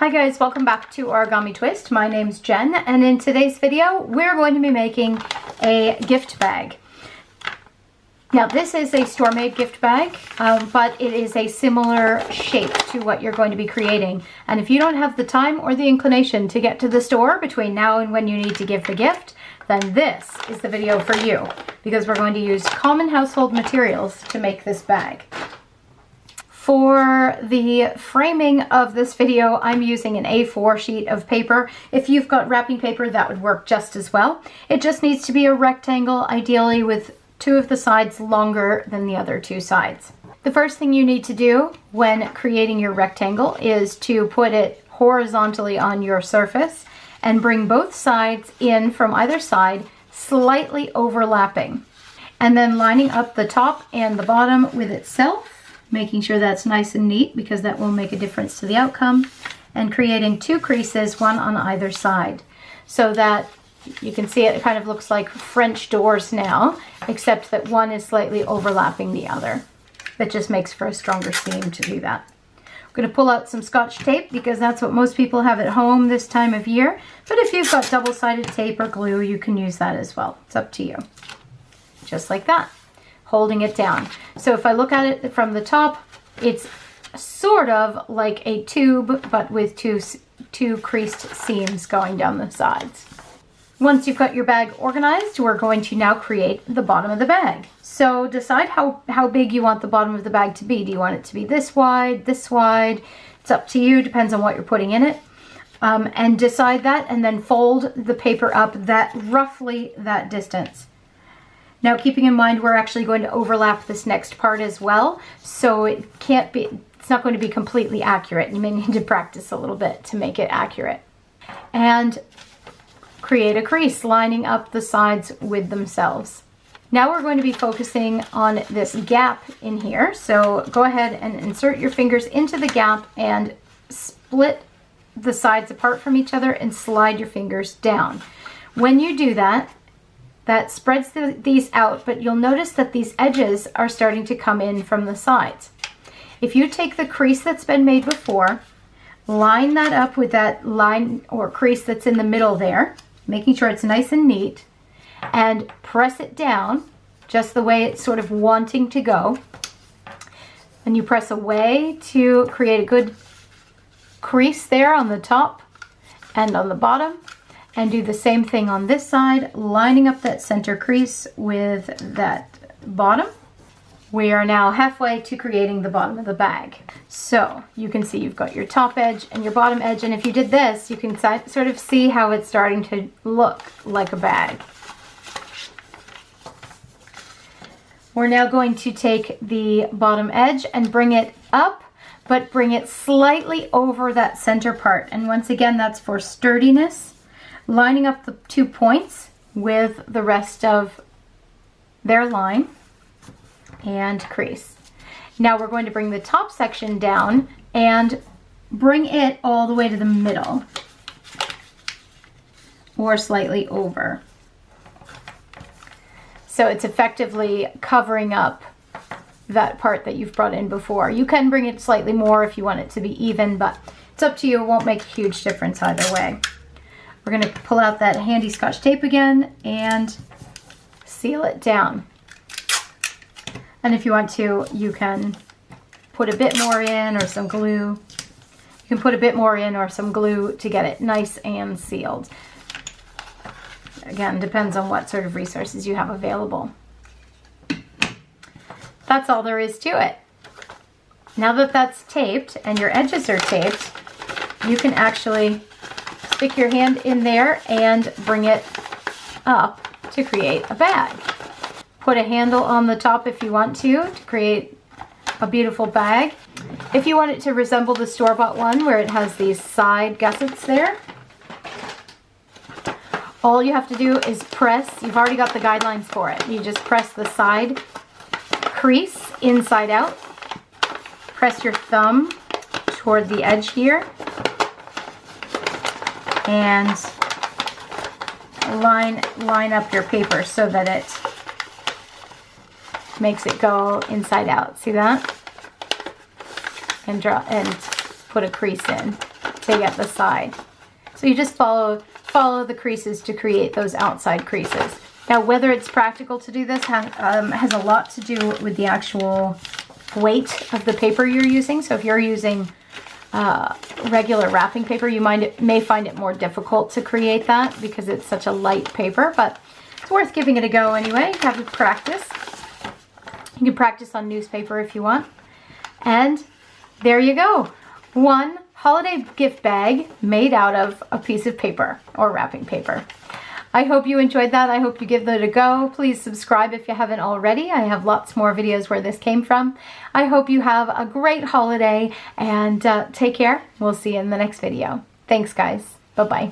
Hi guys, welcome back to Origami Twist. My name's Jen, and in today's video we're going to be making a gift bag. Now this is a store-made gift bag, but it is a similar shape to what you're going to be creating. And if you don't have the time or the inclination to get to the store between now and when you need to give the gift, then this is the video for you, because we're going to use common household materials to make this bag. For the framing of this video, I'm using an A4 sheet of paper. If you've got wrapping paper, that would work just as well. It just needs to be a rectangle, ideally with two of the sides longer than the other two sides. The first thing you need to do when creating your rectangle is to put it horizontally on your surface and bring both sides in from either side, slightly overlapping, and then lining up the top and the bottom with itself, making sure that's nice and neat because that will make a difference to the outcome, and creating two creases, one on either side, so that you can see it kind of looks like French doors now, except that one is slightly overlapping the other. That just makes for a stronger seam to do that. I'm going to pull out some Scotch tape because that's what most people have at home this time of year, but if you've got double-sided tape or glue, you can use that as well. It's up to you. Just like that, holding it down. So if I look at it from the top, it's sort of like a tube, but with two creased seams going down the sides. Once you've got your bag organized, we're going to now create the bottom of the bag. So decide how big you want the bottom of the bag to be. Do you want it to be this wide, this wide? It's up to you, depends on what you're putting in it. And decide that, and then fold the paper up roughly that distance. Now, keeping in mind we're actually going to overlap this next part as well, so it's not going to be completely accurate. You may need to practice a little bit to make it accurate. And create a crease lining up the sides with themselves. Now we're going to be focusing on this gap in here, so go ahead and insert your fingers into the gap and split the sides apart from each other and slide your fingers down. When you do that, that spreads these out, but you'll notice that these edges are starting to come in from the sides. If you take the crease that's been made before, line that up with that line or crease that's in the middle there, making sure it's nice and neat, and press it down just the way it's sort of wanting to go. And you press away to create a good crease there on the top and on the bottom. And do the same thing on this side, lining up that center crease with that bottom. We are now halfway to creating the bottom of the bag. So you can see you've got your top edge and your bottom edge, and if you did this, you can sort of see how it's starting to look like a bag. We're now going to take the bottom edge and bring it up, but bring it slightly over that center part. And once again, that's for sturdiness. Lining up the 2 points with the rest of their line and crease. Now we're going to bring the top section down and bring it all the way to the middle or slightly over. So it's effectively covering up that part that you've brought in before. You can bring it slightly more if you want it to be even, but it's up to you. It won't make a huge difference either way. We're going to pull out that handy Scotch tape again and seal it down. And if you want to, you can put a bit more in or some glue. You can put a bit more in or some glue to get it nice and sealed. Again, depends on what sort of resources you have available. That's all there is to it. Now that that's taped and your edges are taped, you can actually stick your hand in there and bring it up to create a bag. Put a handle on the top if you want to create a beautiful bag. If you want it to resemble the store-bought one where it has these side gussets there, all you have to do is press, you've already got the guidelines for it. You just press the side crease inside out, press your thumb toward the edge here, and line up your paper so that it makes it go inside out. See that? And put a crease in. to get the side. So you just follow the creases to create those outside creases. Now, whether it's practical to do this has a lot to do with the actual weight of the paper you're using. So if you're using regular wrapping paper, you may find it more difficult to create that because it's such a light paper, but it's worth giving it a go anyway. Have a practice. You can practice on newspaper if you want. And there you go. One holiday gift bag made out of a piece of paper or wrapping paper. I hope you enjoyed that. I hope you give that a go. Please subscribe if you haven't already. I have lots more videos where this came from. I hope you have a great holiday and take care. We'll see you in the next video. Thanks, guys. Bye-bye.